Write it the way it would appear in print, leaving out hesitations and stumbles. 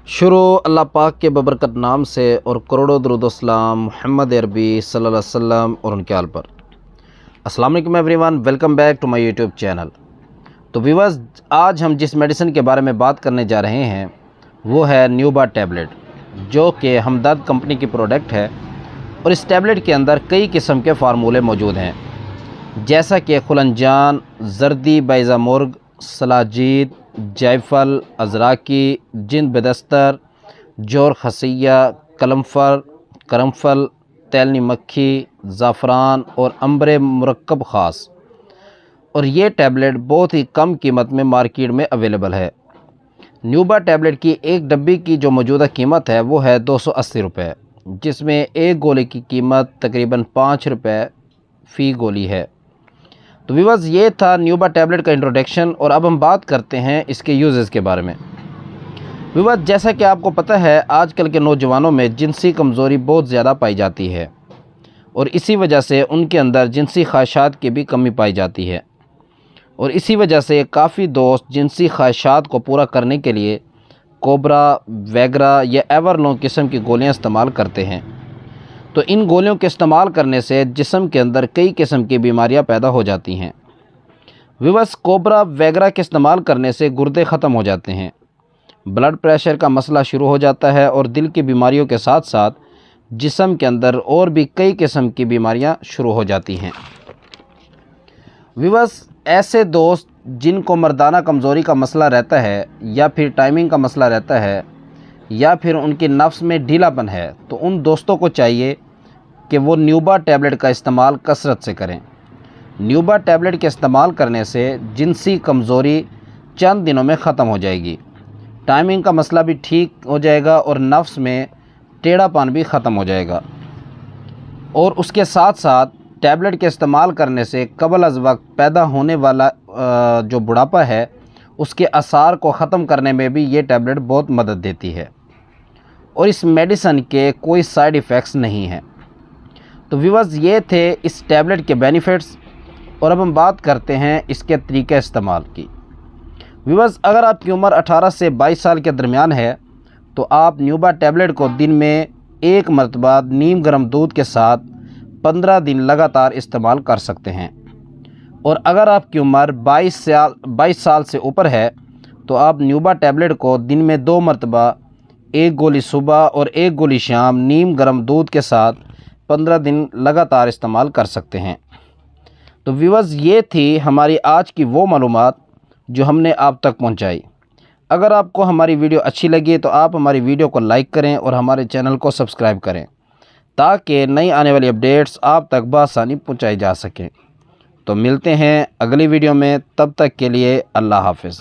शुरू अल्लाह पाक के बबरकत नाम से और करोड़ों दरूद व सलाम मोहम्मद अरबी सल्लल्लाहु अलैहि वसल्लम और उनके आल पर। अस्सलाम वालेकुम everyone, welcome back to my YouTube channel. तो व्यूअर्स, आज हम जिस मेडिसिन के बारे में बात करने जा रहे हैं वो है न्यूबा टैबलेट, जो कि हमदर्द कंपनी की प्रोडक्ट है। और इस टैबलेट के अंदर कई किस्म के फार्मूले मौजूद हैं, जैसा कि खुलंजान, जर्दी बैज़ामुर्ग, सलाजीद, जायफल, अज़राकी, जिंद बेदस्तर, जोर खसिया, करमफल, तैलनी मक्खी, ज़ाफ़रान और अंबर मुरक्कब ख़ास। और ये टैबलेट बहुत ही कम कीमत में मार्केट में अवेलेबल है। न्यूबा टैबलेट की एक डब्बी की जो मौजूदा कीमत है वो है 280 रुपये, जिसमें एक गोली की कीमत तकरीबन 5 रुपये फ़ी गोली है। तो व्यूअर्स, ये था न्यूबा टैबलेट का इंट्रोडक्शन। और अब हम बात करते हैं इसके यूजेस के बारे में। व्यूअर्स, जैसा कि आपको पता है, आजकल के नौजवानों में जिनसी कमज़ोरी बहुत ज़्यादा पाई जाती है और इसी वजह से उनके अंदर जिनसी ख्वाहिशात की भी कमी पाई जाती है। और इसी वजह से काफ़ी दोस्त जिनसी ख्वाहिशात को पूरा करने के लिए कोबरा, वैगरा या एवरलॉन किस्म की गोलियां इस्तेमाल करते हैं। तो इन गोलियों के इस्तेमाल करने से जिस्म के अंदर कई किस्म की बीमारियां पैदा हो जाती हैं। व्यूअर्स, कोबरा वैगरा के इस्तेमाल करने से गुर्दे ख़त्म हो जाते हैं, ब्लड प्रेशर का मसला शुरू हो जाता है और दिल की बीमारियों के साथ साथ जिस्म के अंदर और भी कई किस्म की बीमारियां शुरू हो जाती हैं। व्यूअर्स, ऐसे दोस्त जिनको मर्दाना कमज़ोरी का मसला रहता है या फिर टाइमिंग का मसला रहता है या फिर उनकी नफ्स में ढीलापन है, तो उन दोस्तों को चाहिए कि वो न्यूबा टैबलेट का इस्तेमाल कसरत से करें। न्यूबा टैबलेट के इस्तेमाल करने से जिनसी कमज़ोरी चंद दिनों में ख़त्म हो जाएगी, टाइमिंग का मसला भी ठीक हो जाएगा और नफ्स में टेढ़ापन भी ख़त्म हो जाएगा। और उसके साथ साथ टैबलेट के इस्तेमाल करने से कबल अज़ वक्त पैदा होने वाला जो बुढ़ापा है उसके आसार को ख़त्म करने में भी ये टैबलेट बहुत मदद देती है। और इस मेडिसिन के कोई साइड इफ़ेक्ट्स नहीं हैं। तो व्यूअर्स, ये थे इस टैबलेट के बेनिफिट्स। और अब हम बात करते हैं इसके तरीक़े इस्तेमाल की। व्यूअर्स, अगर आपकी उम्र 18 से 22 साल के दरमियान है तो आप न्यूबा टैबलेट को दिन में एक मरतबा नीम गर्म दूध के साथ 15 दिन लगातार इस्तेमाल कर सकते हैं। और अगर आपकी उम्र 22 साल से ऊपर है तो आप न्यूबा टैबलेट को दिन में 2 मरतबा, एक गोली सुबह और एक गोली शाम नीम गर्म दूध के साथ 15 दिन लगातार इस्तेमाल कर सकते हैं। तो व्यूअर्स, ये थी हमारी आज की वो मालूमात जो हमने आप तक पहुंचाई। अगर आपको हमारी वीडियो अच्छी लगी तो आप हमारी वीडियो को लाइक करें और हमारे चैनल को सब्सक्राइब करें, ताकि नई आने वाली अपडेट्स आप तक बआसानी पहुंचाई जा सकें। तो मिलते हैं अगली वीडियो में, तब तक के लिए अल्लाह हाफ़िज़।